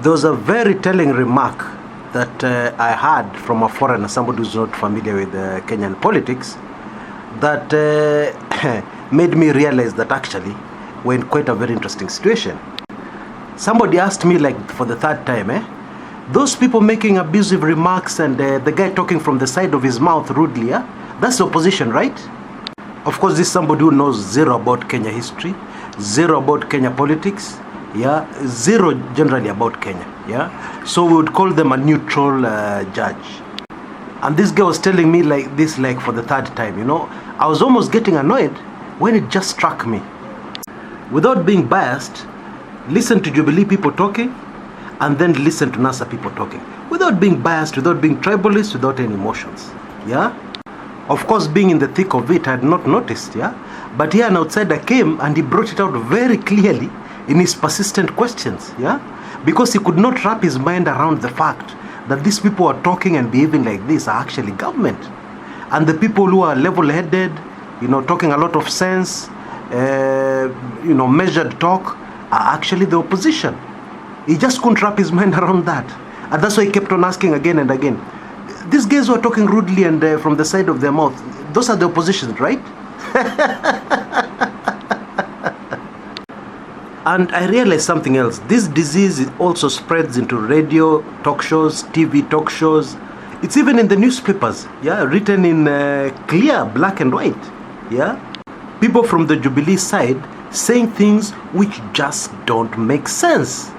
There was a very telling remark that I heard from a foreigner, somebody who's not familiar with Kenyan politics, that made me realize that actually we're in quite a very interesting situation. Somebody asked me, like for the third time, those people making abusive remarks and the guy talking from the side of his mouth rudely, that's the opposition, right? Of course, this is somebody who knows zero about Kenya history, zero about Kenya politics, zero generally about Kenya, so we would call them a neutral judge. And this guy was telling me like this, like for the third time, I was almost getting annoyed when it just struck me. Without being biased, listen to Jubilee people talking and then listen to NASA people talking. Without being biased, without being tribalist, without any emotions, Of course, being in the thick of it, I had not noticed, But here an outsider came and he brought it out very clearly in his persistent questions, Because he could not wrap his mind around the fact that these people are talking and behaving like this are actually government. And the people who are level-headed, talking a lot of sense, measured talk, are actually the opposition. He just couldn't wrap his mind around that. And that's why he kept on asking again and again. These guys who are talking rudely and from the side of their mouth, those are the opposition, right? And I realized something else. This disease also spreads into radio talk shows, TV talk shows. It's even in the newspapers, written in clear black and white, People from the Jubilee side saying things which just don't make sense.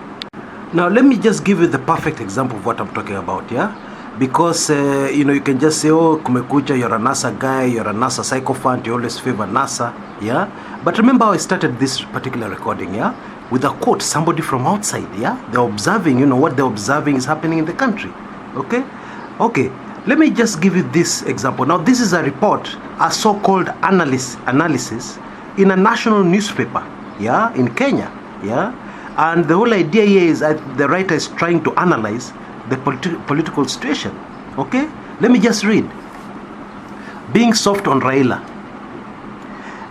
Now, let me just give you the perfect example of what I'm talking about, Because, you can just say, oh, Kumekucha, you're a NASA guy, you're a NASA sycophant, you always favor NASA, But remember how I started this particular recording, With a quote, somebody from outside, They're observing, what they're observing is happening in the country, okay? Okay, let me just give you this example. Now, this is a report, a so-called analysis in a national newspaper, in Kenya, And the whole idea here is that the writer is trying to analyze the political situation, okay? Let me just read. Being soft on Raila.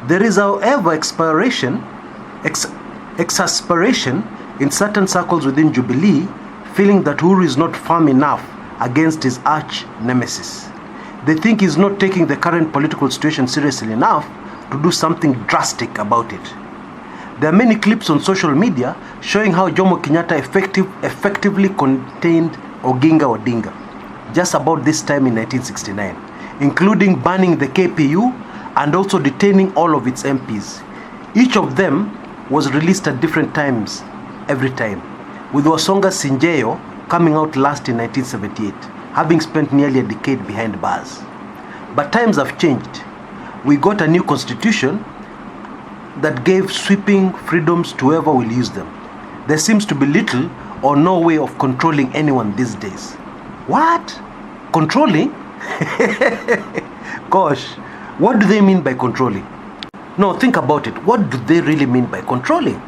There is, however, exasperation in certain circles within Jubilee, feeling that Uhuru is not firm enough against his arch nemesis. They think he's not taking the current political situation seriously enough to do something drastic about it. There are many clips on social media showing how Jomo Kenyatta effectively contained Oginga Odinga just about this time in 1969, including banning the KPU and also detaining all of its MPs. Each of them was released at different times every time, with Wasonga Sinjeyo coming out last in 1978, having spent nearly a decade behind bars. But times have changed. We got a new constitution that gave sweeping freedoms to whoever will use them. There seems to be little or no way of controlling anyone these days. What? Controlling? Gosh, what do they mean by controlling? No, think about it. What do they really mean by controlling?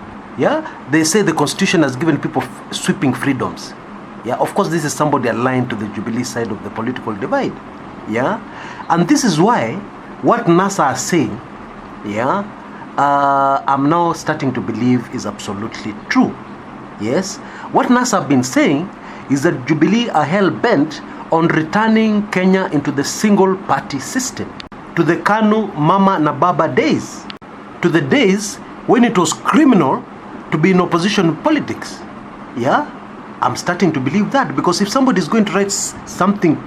They say the constitution has given people sweeping freedoms. Of course, this is somebody aligned to the Jubilee side of the political divide. And this is why what NASA are saying, I'm now starting to believe is absolutely true. Yes, what NASA have been saying is that Jubilee are hell-bent on returning Kenya into the single-party system, to the KANU Mama na Baba days, to the days when it was criminal to be in opposition politics. I'm starting to believe that, because if somebody is going to write something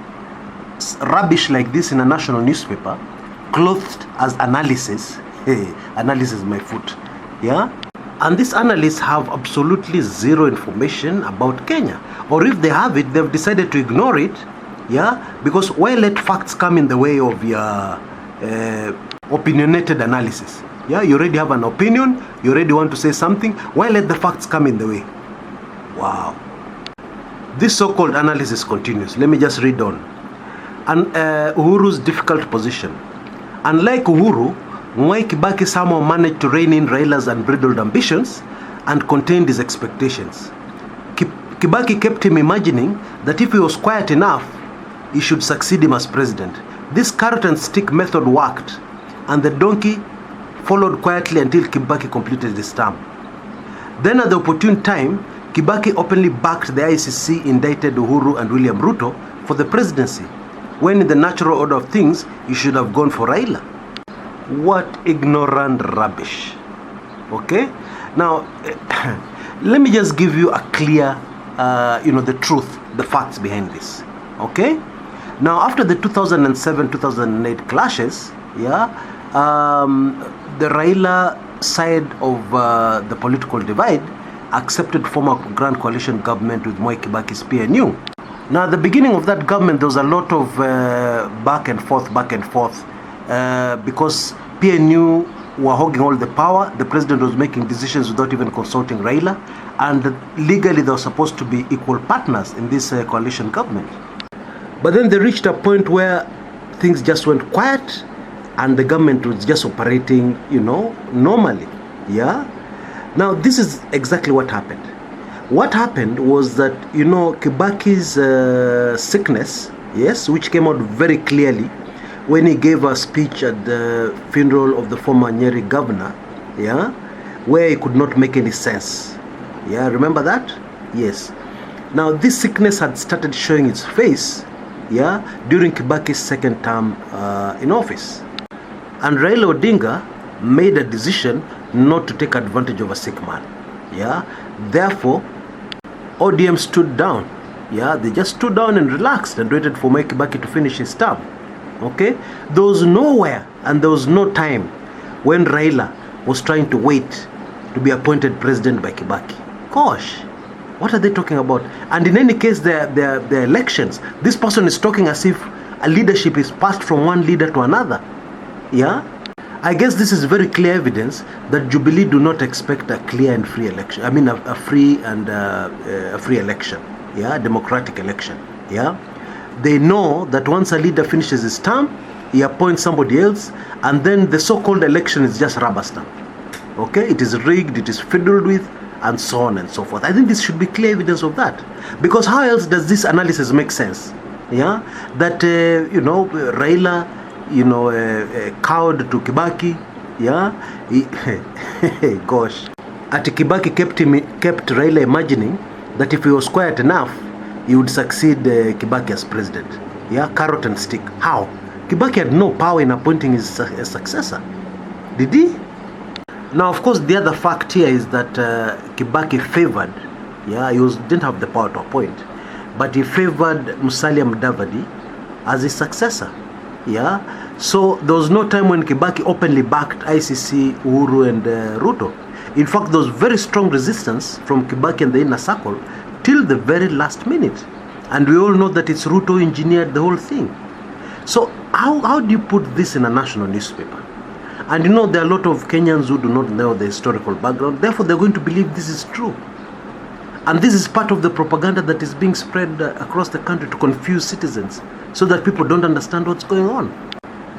rubbish like this in a national newspaper, clothed as analysis, analysis is my foot, and these analysts have absolutely zero information about Kenya, or if they have it, they've decided to ignore it, because why let facts come in the way of your opinionated analysis? You already have an opinion, you already want to say something, why let the facts come in the way? Wow. This so-called analysis continues. Let me just read on. And Uhuru's difficult position. Unlike Uhuru, Mwai Kibaki somehow managed to rein in Raila's unbridled ambitions and contained his expectations. Kibaki kept him imagining that if he was quiet enough, he should succeed him as president. This carrot and stick method worked, and the donkey followed quietly until Kibaki completed his term. Then at the opportune time, Kibaki openly backed the ICC indicted Uhuru and William Ruto for the presidency, when in the natural order of things, he should have gone for Raila. What ignorant rubbish. Okay? Now, let me just give you a clear, the truth, the facts behind this. Okay? Now, after the 2007-2008 clashes, the Raila side of the political divide accepted former Grand Coalition government with Moi Kibaki's PNU. Now, at the beginning of that government, there was a lot of back and forth, because PNU were hogging all the power. The president was making decisions without even consulting Raila, and legally they were supposed to be equal partners in this coalition government. But then they reached a point where things just went quiet, and the government was just operating, normally. Now, this is exactly what happened. What happened was that, Kibaki's sickness, which came out very clearly when he gave a speech at the funeral of the former Nyeri governor, where he could not make any sense. Remember that? Yes. Now, this sickness had started showing its face, during Kibaki's second term in office. And Raila Odinga made a decision not to take advantage of a sick man. Therefore, ODM stood down. They just stood down and relaxed and waited for Moi Kibaki to finish his term. Okay? There was nowhere and there was no time when Raila was trying to wait to be appointed president by Kibaki. Gosh, what are they talking about? And in any case, their elections, this person is talking as if a leadership is passed from one leader to another. I guess this is very clear evidence that Jubilee do not expect a clear and free election. I mean, a free election, democratic election. They know that once a leader finishes his term, he appoints somebody else, and then the so-called election is just rubber stamp. Okay, it is rigged, it is fiddled with, and so on and so forth. I think this should be clear evidence of that, because how else does this analysis make sense? That Raila, cowed to Kibaki, gosh. At Kibaki kept Raila imagining that if he was quiet enough, he would succeed Kibaki as president. Carrot and stick. How? Kibaki had no power in appointing his successor. Did he? Now, of course, the other fact here is that Kibaki favored, he didn't have the power to appoint, but he favored Musalia Mudavadi as his successor. So there was no time when Kibaki openly backed ICC, Uhuru and Ruto. In fact, there was very strong resistance from Kibaki and the inner circle till the very last minute. And we all know that it's Ruto who engineered the whole thing. So how do you put this in a national newspaper? And there are a lot of Kenyans who do not know the historical background, therefore they're going to believe this is true. And this is part of the propaganda that is being spread across the country to confuse citizens so that people don't understand what's going on.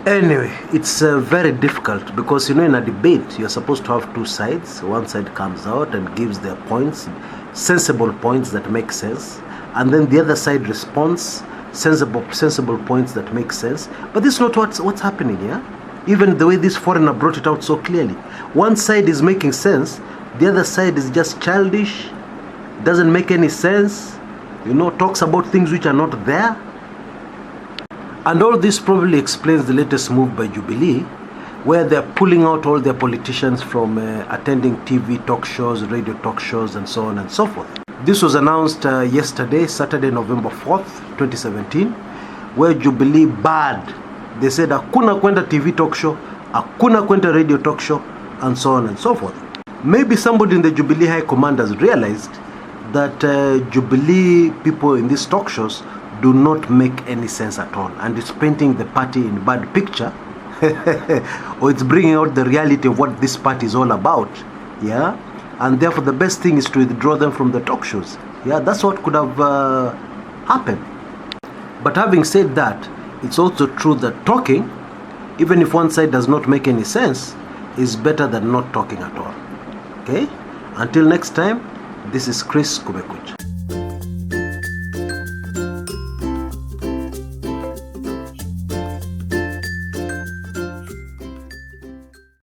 Anyway, it's very difficult because, in a debate, you're supposed to have two sides. One side comes out and gives their points, sensible points that make sense. And then the other side responds, sensible points that make sense. But this is not what's happening here. Even the way this foreigner brought it out so clearly. One side is making sense. The other side is just childish. Doesn't make any sense. Talks about things which are not there. And all this probably explains the latest move by Jubilee, where they're pulling out all their politicians from attending TV talk shows, radio talk shows, and so on and so forth. This was announced yesterday, Saturday, November 4th, 2017, where Jubilee barred. They said, hakuna kwenda TV talk show, hakuna kwenda radio talk show, and so on and so forth. Maybe somebody in the Jubilee High Command has realized that Jubilee people in these talk shows do not make any sense at all, and it's painting the party in bad picture or it's bringing out the reality of what this party is all about, and therefore the best thing is to withdraw them from the talk shows. That's what could have happened. But having said that, it's also true that talking, even if one side does not make any sense, is better than not talking at all. Okay? Until next time, this is Chris Kumekucha.